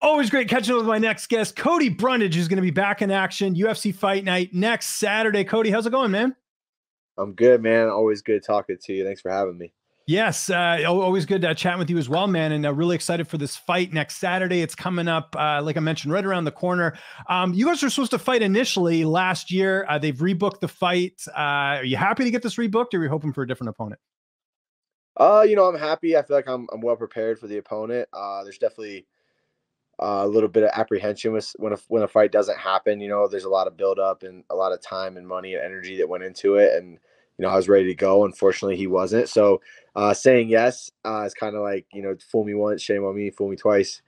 Always great catching up with my next guest, Cody Brundage, who's going to be back in action. UFC Fight Night next Saturday. Cody, how's it going, man? I'm good, man. Always good talking to you. Thanks for having me. Yes, always good chatting with you as well, man. And really excited for this fight next Saturday. It's coming up, like I mentioned, right around the corner. You guys were supposed to fight initially last year. They've rebooked the fight. Are you happy to get this rebooked, or are you hoping for a different opponent? I'm happy. I feel like I'm well prepared for the opponent. There's definitely a little bit of apprehension when a fight doesn't happen. There's a lot of buildup and a lot of time and money and energy that went into it, and I was ready to go. Unfortunately, he wasn't. So saying yes is kind of like, fool me once, shame on me. Fool me twice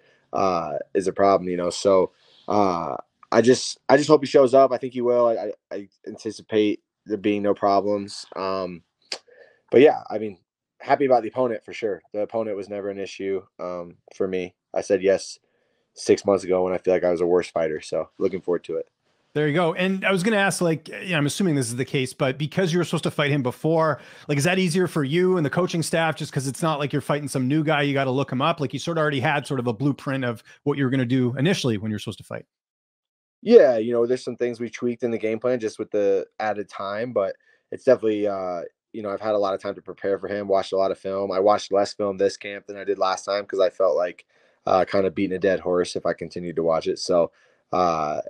is a problem. So I just hope he shows up. I think he will. I anticipate there being no problems. But yeah, I mean, happy about the opponent for sure. The opponent was never an issue for me. I said yes 6 months ago when I feel like I was a worse fighter. So looking forward to it. There you go. And I was going to ask, I'm assuming this is the case, but because you were supposed to fight him before, is that easier for you and the coaching staff? Just because it's not like you're fighting some new guy, you got to look him up. Like, you sort of already had sort of a blueprint of what you were going to do initially when you're supposed to fight. Yeah, there's some things we tweaked in the game plan just with the added time, but it's definitely, I've had a lot of time to prepare for him, watched a lot of film. I watched less film this camp than I did last time because I felt like kind of beating a dead horse if I continued to watch it. So,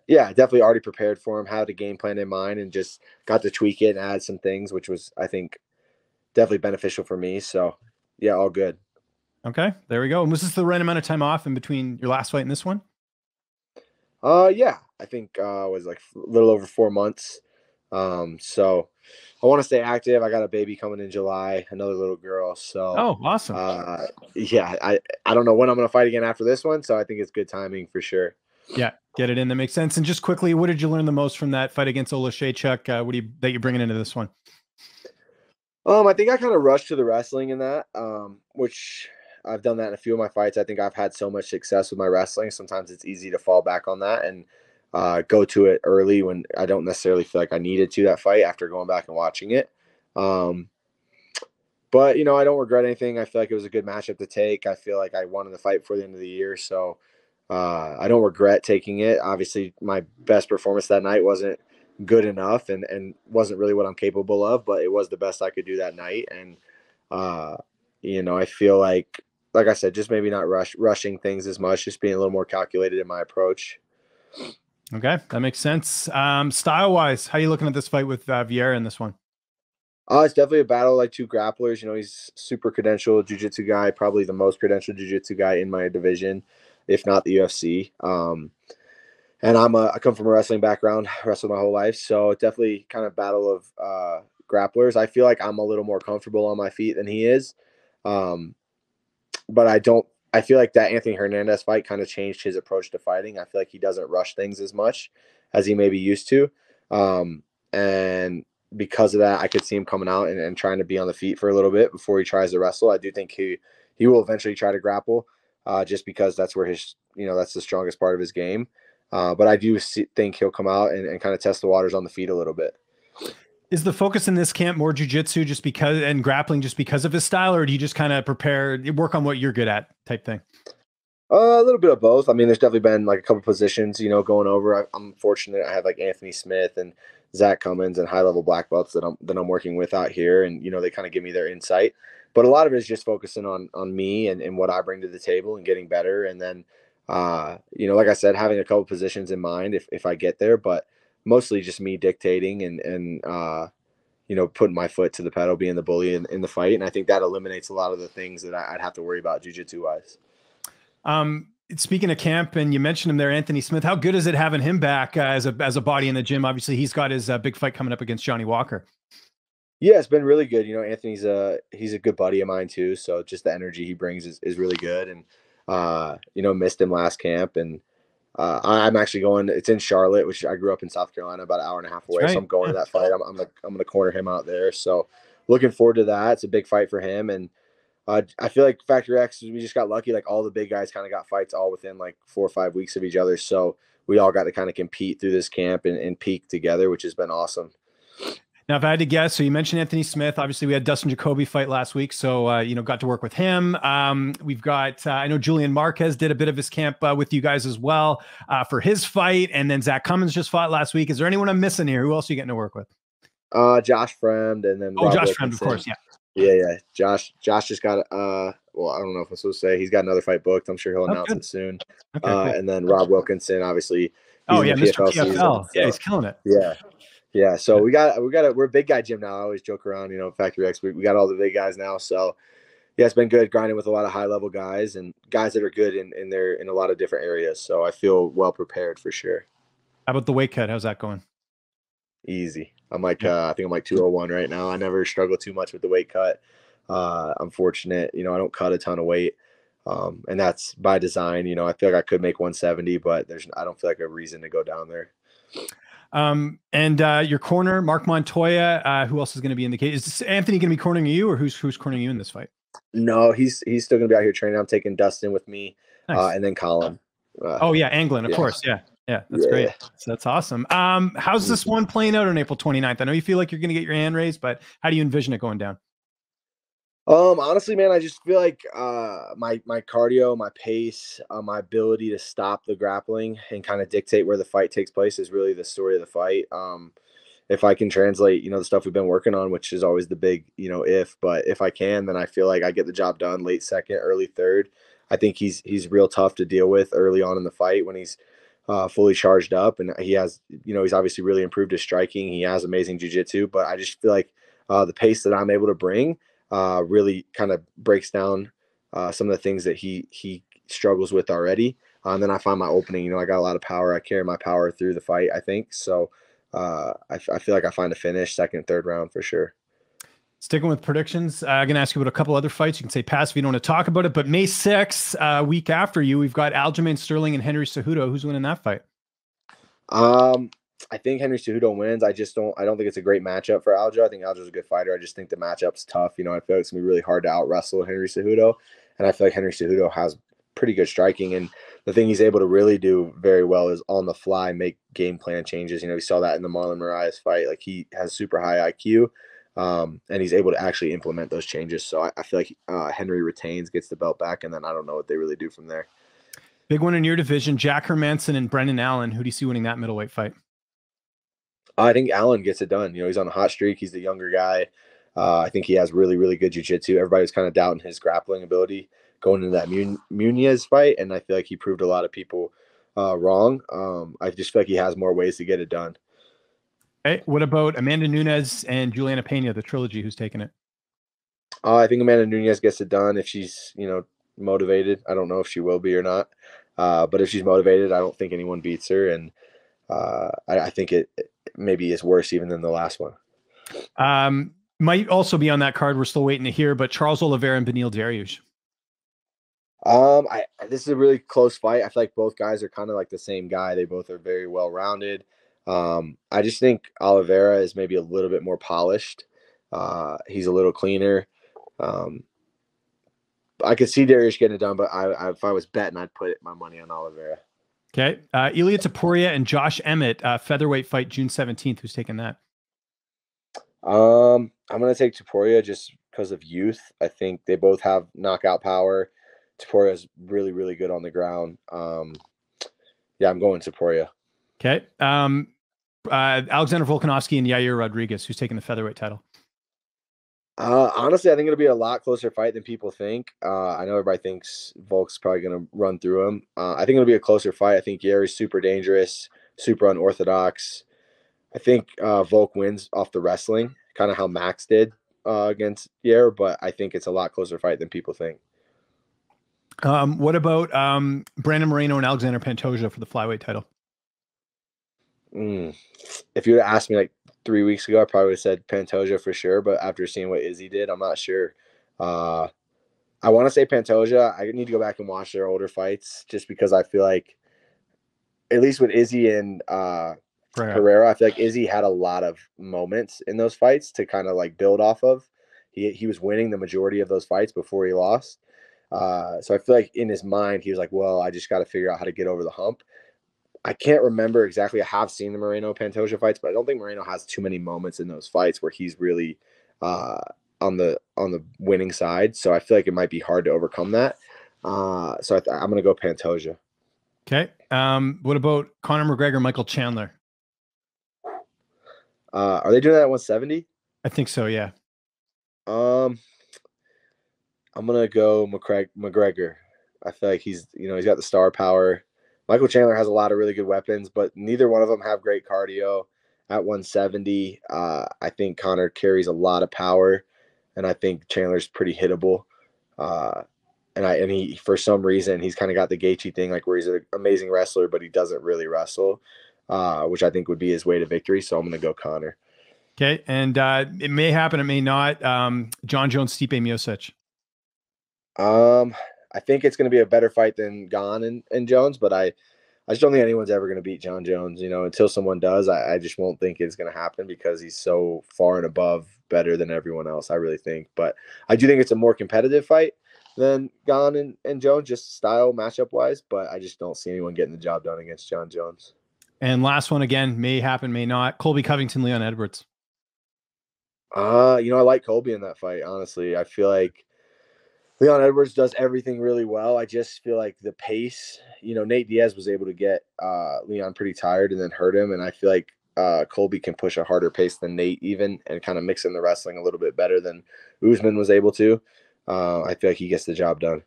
yeah, definitely already prepared for him, had a game plan in mind, and just got to tweak it and add some things, which was, I think, definitely beneficial for me. So, yeah, all good. Okay, there we go. And was this the right amount of time off in between your last fight and this one? Yeah, I think it was like a little over 4 months. So I want to stay active. I got a baby coming in July, another little girl. So, oh, awesome. Yeah, I don't know when I'm going to fight again after this one. So I think it's good timing for sure. Yeah, get it in. That makes sense. And just quickly, what did you learn the most from that fight against Olashaychuk? That you're bringing into this one? I think I kind of rushed to the wrestling in that, which I've done that in a few of my fights. I think I've had so much success with my wrestling. Sometimes it's easy to fall back on that and go to it early when I don't necessarily feel like I needed to that fight after going back and watching it. But, I don't regret anything. I feel like it was a good matchup to take. I feel like I wanted the fight before the end of the year. So I don't regret taking it. Obviously, my best performance that night wasn't good enough and wasn't really what I'm capable of, but it was the best I could do that night. And, I feel like I said, just maybe not rushing things as much, just being a little more calculated in my approach. Okay, that makes sense. Style-wise, how are you looking at this fight with Vieira in this one? It's definitely a battle like two grapplers. He's super credentialed jiu-jitsu guy, probably the most credentialed jiu-jitsu guy in my division, if not the UFC. And I come from a wrestling background, wrestled my whole life. So definitely kind of battle of grapplers. I feel like I'm a little more comfortable on my feet than he is. But I feel like that Anthony Hernandez fight kind of changed his approach to fighting. I feel like he doesn't rush things as much as he maybe used to. And because of that, I could see him coming out and trying to be on the feet for a little bit before he tries to wrestle. I do think he will eventually try to grapple just because that's where that's the strongest part of his game. But I do think he'll come out and kind of test the waters on the feet a little bit. Is the focus in this camp more jiu-jitsu and grappling just because of his style, or do you just kind of work on what you're good at type thing? A little bit of both. I mean, there's definitely been like a couple positions, going over. I'm fortunate. I have like Anthony Smith and Zach Cummins and high-level black belts that I'm working with out here, and they kind of give me their insight. But a lot of it is just focusing on me and what I bring to the table and getting better. And then, like I said, having a couple positions in mind if I get there, but mostly just me dictating and putting my foot to the pedal, being the bully in the fight. And I think that eliminates a lot of the things that I'd have to worry about jiu-jitsu wise. Speaking of camp, and you mentioned him there, Anthony Smith, how good is it having him back as a body in the gym? Obviously he's got his big fight coming up against Johnny Walker. Yeah, it's been really good. Anthony's he's a good buddy of mine too. So just the energy he brings is really good. And, missed him last camp, and I'm actually going. It's in Charlotte, which I grew up in South Carolina, about an hour and a half away. Right. So I'm going to that fight. I'm going to corner him out there. So looking forward to that. It's a big fight for him, and I feel like Factor X, we just got lucky. Like all the big guys kind of got fights all within like 4 or 5 weeks of each other. So we all got to kind of compete through this camp and peak together, which has been awesome. Now, if I had to guess, so you mentioned Anthony Smith. Obviously, we had Dustin Jacoby fight last week, so got to work with him. We've got I know Julian Marquez did a bit of his camp with you guys as well for his fight, and then Zach Cummins just fought last week. Is there anyone I'm missing here? Who else are you getting to work with? Josh Fremd, and then Josh Fremd, of course, yeah. Yeah. Josh just got well, I don't know if I'm supposed to say, he's got another fight booked. I'm sure he'll announce it soon. Okay, cool. And then Rob Wilkinson, obviously. He's in the Mr. PFL. Season, so. Yeah, he's killing it. Yeah. So we're a big guy gym now. I always joke around, Factory X. We got all the big guys now. So yeah, it's been good grinding with a lot of high level guys and guys that are good in a lot of different areas. So I feel well prepared for sure. How about the weight cut? How's that going? Easy. I'm like, I think I'm like 201 right now. I never struggle too much with the weight cut. I'm fortunate, I don't cut a ton of weight. And that's by design. I feel like I could make 170, but I don't feel like a reason to go down there. And your corner, Mark Montoya, who else is going to be in the cage? Is Anthony going to be cornering you, or who's cornering you in this fight? No, he's still going to be out here training. I'm taking Dustin with me, nice. And then Colin. Anglin, of course. Yeah, that's great. So that's awesome. How's this one playing out on April 29th? I know you feel like you're going to get your hand raised, but how do you envision it going down? Honestly, man, I just feel like my cardio, my pace, my ability to stop the grappling and kind of dictate where the fight takes place is really the story of the fight. If I can translate, the stuff we've been working on, which is always the big, but if I can, then I feel like I get the job done late second, early third. I think he's real tough to deal with early on in the fight when he's fully charged up, and he has, he's obviously really improved his striking. He has amazing jiu-jitsu, but I just feel like the pace that I'm able to bring really kind of breaks down some of the things that he struggles with already. And then I find my opening, I got a lot of power. I carry my power through the fight, I think. So I feel like I find a finish second, third round for sure. Sticking with predictions, I'm going to ask you about a couple other fights. You can say pass if you don't want to talk about it, but May 6th, week after you, we've got Aljamain Sterling and Henry Cejudo. Who's winning that fight? I think Henry Cejudo wins. I don't think it's a great matchup for Aljo. I think Aljo's a good fighter. I just think the matchup's tough. I feel like it's going to be really hard to out wrestle Henry Cejudo. And I feel like Henry Cejudo has pretty good striking. And the thing he's able to really do very well is on the fly, make game plan changes. We saw that in the Marlon Moraes fight. Like, he has super high IQ. And he's able to actually implement those changes. So I feel like Henry retains, gets the belt back, and then I don't know what they really do from there. Big one in your division, Jack Hermanson and Brendan Allen. Who do you see winning that middleweight fight? I think Allen gets it done. He's on a hot streak. He's the younger guy. I think he has really, really good jiu-jitsu. Everybody was kind of doubting his grappling ability going into that Muniz fight, and I feel like he proved a lot of people wrong. I just feel like he has more ways to get it done. Hey, what about Amanda Nunes and Juliana Pena, the trilogy? Who's taking it? I think Amanda Nunes gets it done if she's, motivated. I don't know if she will be or not. But if she's motivated, I don't think anyone beats her. And I think it maybe is worse even than the last one. Might also be on that card. We're still waiting to hear, but Charles Oliveira and Beneil Dariush. This is a really close fight. I feel like both guys are kind of like the same guy. They both are very well-rounded. I just think Oliveira is maybe a little bit more polished. He's a little cleaner. I could see Dariush getting it done, but if I was betting, I'd put my money on Oliveira. Okay. Ilia Topuria and Josh Emmett, featherweight fight June 17th. Who's taking that? I'm going to take Topuria just because of youth. I think they both have knockout power. Topuria is really, really good on the ground. I'm going Topuria. Okay. Alexander Volkanovski and Yair Rodriguez, who's taking the featherweight title? Honestly, I think it'll be a lot closer fight than people think. I know everybody thinks Volk's probably going to run through him. I think it'll be a closer fight. I think Yair's super dangerous, super unorthodox. I think Volk wins off the wrestling, kind of how Max did against Yair, but I think it's a lot closer fight than people think. What about Brandon Moreno and Alexander Pantoja for the flyweight title? If you would have asked me like 3 weeks ago, I probably would have said Pantoja for sure. But after seeing what Izzy did, I'm not sure. I want to say Pantoja. I need to go back and watch their older fights just because I feel like, at least with Izzy and Pereira, I feel like Izzy had a lot of moments in those fights to kind of like build off of. He was winning the majority of those fights before he lost. So I feel like in his mind, he was like, well, I just got to figure out how to get over the hump. I can't remember exactly. I have seen the Moreno Pantoja fights, but I don't think Moreno has too many moments in those fights where he's really uh, on the winning side. So I feel like it might be hard to overcome that. So I'm going to go Pantoja. Okay. What about Conor McGregor, Michael Chandler? Are they doing that at 170? I think so. Yeah. I'm gonna go McGregor. I feel like he's got the star power. Michael Chandler has a lot of really good weapons, but neither one of them have great cardio at 170. I think Conor carries a lot of power, and I think Chandler's pretty hittable. And he, for some reason, he's kind of got the Gaethje thing, like where he's an amazing wrestler, but he doesn't really wrestle, which I think would be his way to victory. So I'm gonna go Conor. Okay, and it may happen, it may not. John Jones, Stipe Miocic. I think it's going to be a better fight than Gane and Jones, but I just don't think anyone's ever going to beat John Jones. Until someone does, I just won't think it's going to happen because he's so far and above better than everyone else. I really think, but I do think it's a more competitive fight than Gane and Jones, just style matchup wise. But I just don't see anyone getting the job done against John Jones. And last one again, may happen, may not. Colby Covington, Leon Edwards. I like Colby in that fight. Honestly, I feel like Leon Edwards does everything really well. I just feel like the pace, Nate Diaz was able to get Leon pretty tired and then hurt him. And I feel like Colby can push a harder pace than Nate even and kind of mix in the wrestling a little bit better than Usman was able to. I feel like he gets the job done.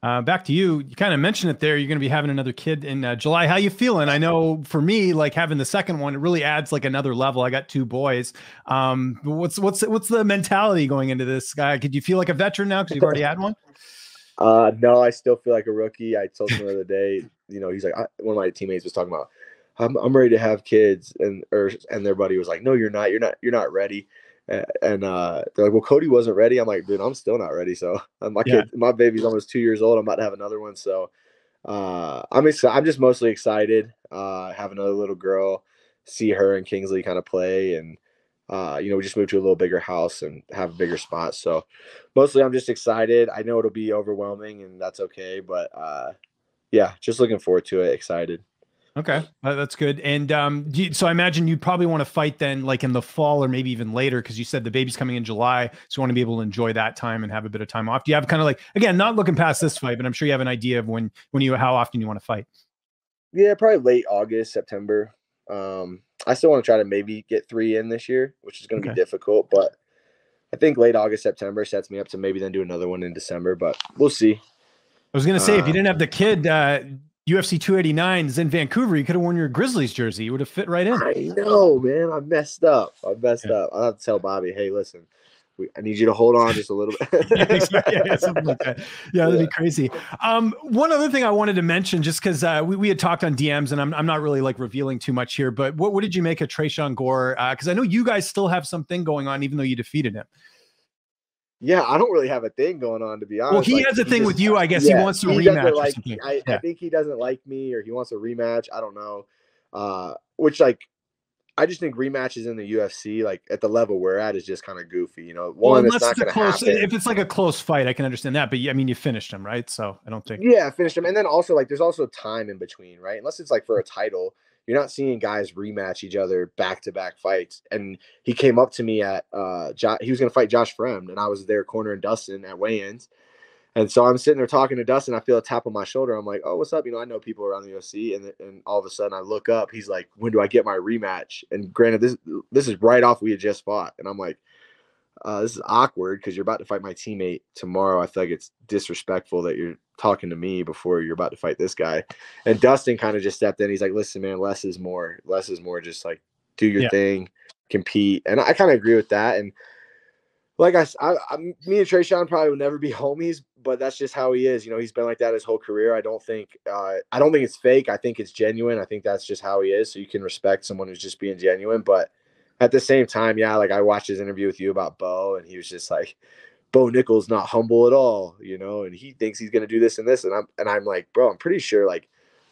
Back to you. You kind of mentioned it there. You're going to be having another kid in July. How you feeling? I know for me, like having the second one, it really adds like another level. I got 2 boys. What's the mentality going into this guy? Could you feel like a veteran now because you've already had one? No, I still feel like a rookie. I told him the other day, he's like, one of my teammates was talking about, I'm ready to have kids, and their buddy was like, no, you're not ready. And they're like, well, Cody wasn't ready. I'm like, dude, I'm still not ready. So my baby's almost 2 years old. I'm about to have another one. So I'm excited. I'm just mostly excited. Have another little girl, see her and Kingsley kind of play, and we just moved to a little bigger house and have a bigger spot. So mostly I'm just excited. I know it'll be overwhelming, and that's okay. But yeah, just looking forward to it. Excited. Okay, that's good. And so I imagine you'd probably want to fight then like in the fall or maybe even later, because you said the baby's coming in July. So you want to be able to enjoy that time and have a bit of time off. Do you have kind of like, again, not looking past this fight, but I'm sure you have an idea of how often you want to fight? Yeah, probably late August, September. I still want to try to maybe get 3 in this year, which is going to be difficult. But I think late August, September sets me up to maybe then do another one in December. But we'll see. I was going to say, if you didn't have the kid, UFC 289 is in Vancouver, you could have worn your Grizzlies jersey. You would have fit right in. I know, man. I messed up. I'll have to tell Bobby, hey, listen, I need you to hold on just a little bit. Something like that. Yeah, that'd be crazy. One other thing I wanted to mention, just because we had talked on DMs, and I'm not really like revealing too much here, but what did you make of Tresean Gore? Because I know you guys still have something going on, even though you defeated him. Yeah, I don't really have a thing going on, to be honest. Well, he has a thing with you. I guess he wants to rematch. I think he doesn't like me, or he wants a rematch. I don't know. Which, like, I just think rematches in the UFC, like at the level we're at, is just kind of goofy. One, it's not going to happen. If it's like a close fight, I can understand that. But I mean, you finished him, right? So I don't think. Yeah, I finished him, and then also like there's also time in between, right? Unless it's like for a title. You're not seeing guys rematch each other back-to-back fights. And he came up to me at he was going to fight Josh Fremd, and I was there cornering Dustin at weigh-ins. And so I'm sitting there talking to Dustin. I feel a tap on my shoulder. I'm like, oh, what's up? I know people around the UFC. And all of a sudden I look up. He's like, when do I get my rematch? And granted, this is right off we had just fought. And I'm like, this is awkward because you're about to fight my teammate tomorrow. I feel like it's disrespectful that you're talking to me before you're about to fight this guy. And Dustin kind of just stepped in. He's like, listen, man, less is more. Less is more. Just like do your thing, compete. And I kind of agree with that. And like me and Tresean probably will never be homies, but that's just how he is. He's been like that his whole career. I don't think it's fake. I think it's genuine. I think that's just how he is. So you can respect someone who's just being genuine. But at the same time, yeah, like I watched his interview with you about Bo, and he was just like, Bo Nickel's not humble at all, and he thinks he's going to do this and this. And I'm like, bro, I'm pretty sure like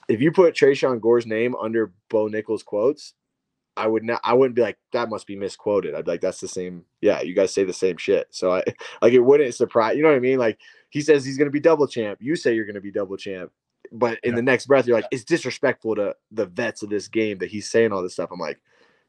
if you put Tresean Gore's name under Bo Nickel's quotes, I wouldn't be like, that must be misquoted. I'd be like, that's the same. Yeah, you guys say the same shit. So it wouldn't surprise, you know what I mean? Like he says he's going to be double champ. You say you're going to be double champ. but in the next breath, you're like, it's disrespectful to the vets of this game that he's saying all this stuff. I'm like,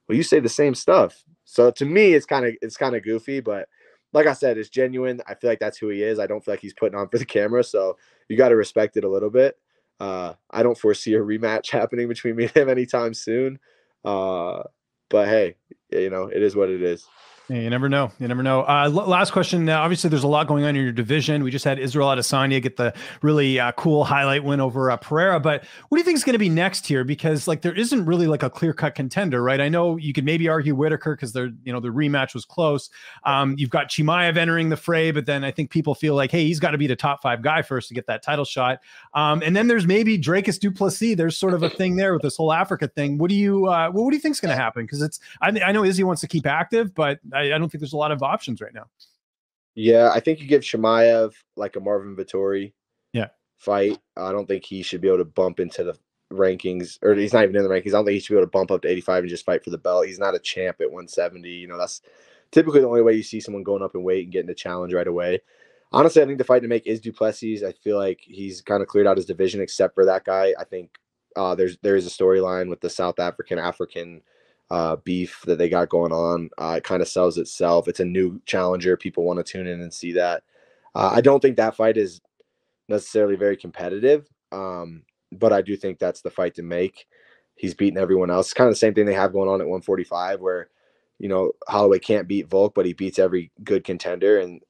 well, you say the same stuff. So to me, it's kind of goofy, but like I said, it's genuine. I feel like that's who he is. I don't feel like he's putting on for the camera. So you got to respect it a little bit. I don't foresee a rematch happening between me and him anytime soon. But hey, you know, it is what it is. Yeah, you never know. You never know. Last question. Obviously, there's a lot going on in your division. We just had Israel Adesanya get the really cool highlight win over Pereira. But what do you think is going to be next here? Because like there isn't really like a clear cut contender, right? I know you could maybe argue Whitaker because the rematch was close. You've got Chimaev entering the fray, but then I think people feel like, hey, he's got to be the top 5 guy first to get that title shot. And then there's maybe Dracus du Plessis. There's sort of a thing there with this whole Africa thing. What do you think is going to happen? Because I know Izzy wants to keep active, but I don't think there's a lot of options right now. Yeah, I think you give Chimaev like a Marvin Vettori fight. I don't think he should be able to bump into the rankings, or he's not even in the rankings. I don't think he should be able to bump up to 85 and just fight for the belt. He's not a champ at 170. You know, that's typically the only way you see someone going up in weight and getting the challenge right away. Honestly, I think the fight to make is du Plessis. I feel like he's kind of cleared out his division except for that guy. I think there is a storyline with the South African beef that they got going on. It kind of sells itself. It's a new challenger. People want to tune in and see that. I don't think that fight is necessarily very competitive, but I do think that's the fight to make. He's beaten everyone else. It's kind of the same thing they have going on at 145 where, you know, Holloway can't beat Volk, but he beats every good contender. And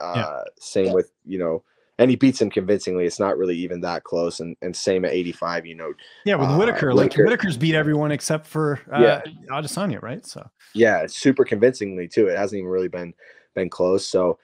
same with, you know, and he beats him convincingly. It's not really even that close. And same at 85, you know. Yeah, with Whitaker, like Whitaker's beat everyone except for Adesanya, right? So yeah, super convincingly too. It hasn't even really been close. So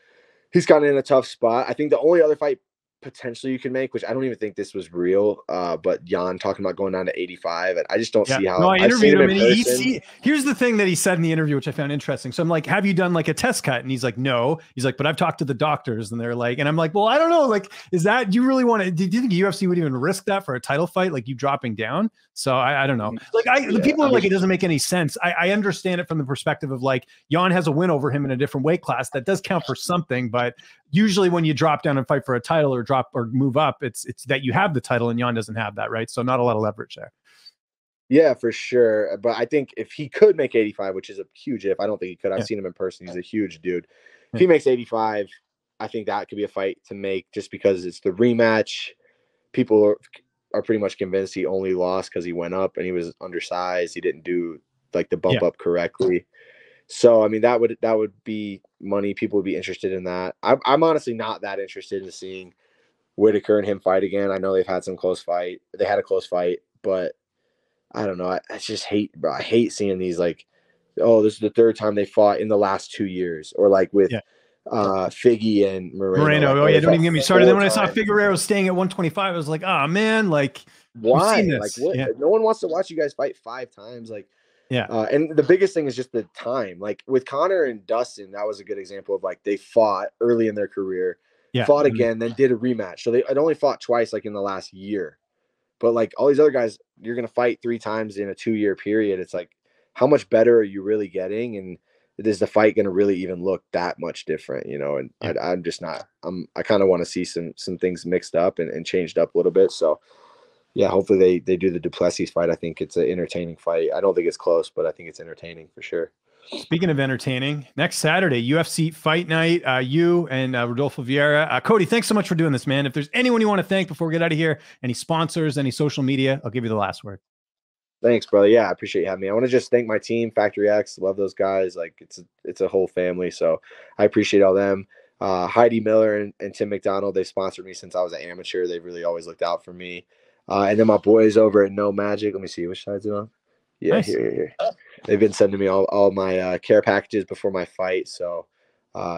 he's kind of in a tough spot. I think the only other fight potentially you can make, which I don't even think this was real, but Jan talking about going down to 85, and I just don't see how. No, I interviewed him, and here's the thing that he said in the interview, which I found interesting. So I'm like, have you done like a test cut? And he's like, no. He's like, but I've talked to the doctors, and they're like, and I'm like, well, I don't know. Like, is that, do you really want to, do you think UFC would even risk that for a title fight? Like you dropping down? So I don't know. Like the people are like, it doesn't make any sense. I understand it from the perspective of like, Jan has a win over him in a different weight class. That does count for something, but usually when you drop down and fight for a title or drop or move up, it's that you have the title and Jan doesn't have that, right? So not a lot of leverage there. Yeah, for sure. But I think if he could make 85, which is a huge if, I don't think he could. I've seen him in person. He's a huge dude. If he makes 85, I think that could be a fight to make just because it's the rematch. People are pretty much convinced he only lost because he went up and he was undersized. He didn't do like the bump up correctly. So, I mean, that would be money. People would be interested in that. I'm honestly not that interested in seeing Whitaker and him fight again. I know they've had some close fight. They had a close fight, but I don't know. I just hate, bro. I hate seeing these like, oh, this is the 3rd time they fought in the last 2 years, or like with Figgy and Moreno. Like, don't even get me started. Then when I saw Figueiredo staying at 125, I was like, oh man, like why? Like what? No one wants to watch you guys fight 5 times. Like, and the biggest thing is just the time. Like with Conor and Dustin, that was a good example of like they fought early in their career, fought again, then did a rematch. So they had only fought twice like in the last year. But like all these other guys, you're going to fight 3 times in a 2-year period. It's like, how much better are you really getting? And is the fight going to really even look that much different, you know? And I'm just not, I kind of want to see some things mixed up and changed up a little bit. So yeah, hopefully they do the du Plessis fight. I think it's an entertaining fight. I don't think it's close, but I think it's entertaining for sure. Speaking of entertaining, next Saturday, UFC Fight Night, you and Rodolfo Vieira. Cody, thanks so much for doing this, man. If there's anyone you want to thank before we get out of here, any sponsors, any social media, I'll give you the last word. Thanks, brother. Yeah, I appreciate you having me. I want to just thank my team, Factory X. Love those guys. Like it's a whole family. So I appreciate all them. Heidi Miller and Tim McDonald, they sponsored me since I was an amateur. They've really always looked out for me. And then my boys over at No Magic. Let me see which side's it on. Yeah, nice. Here. They've been sending me all my care packages before my fight. So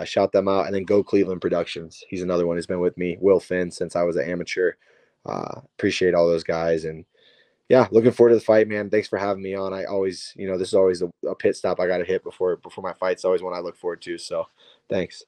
shout them out. And then Go Cleveland Productions. He's another one who's been with me. Will Finn since I was an amateur. Appreciate all those guys. And yeah, looking forward to the fight, man. Thanks for having me on. I always, this is always a pit stop I got to hit before my fight. It's always one I look forward to. So thanks.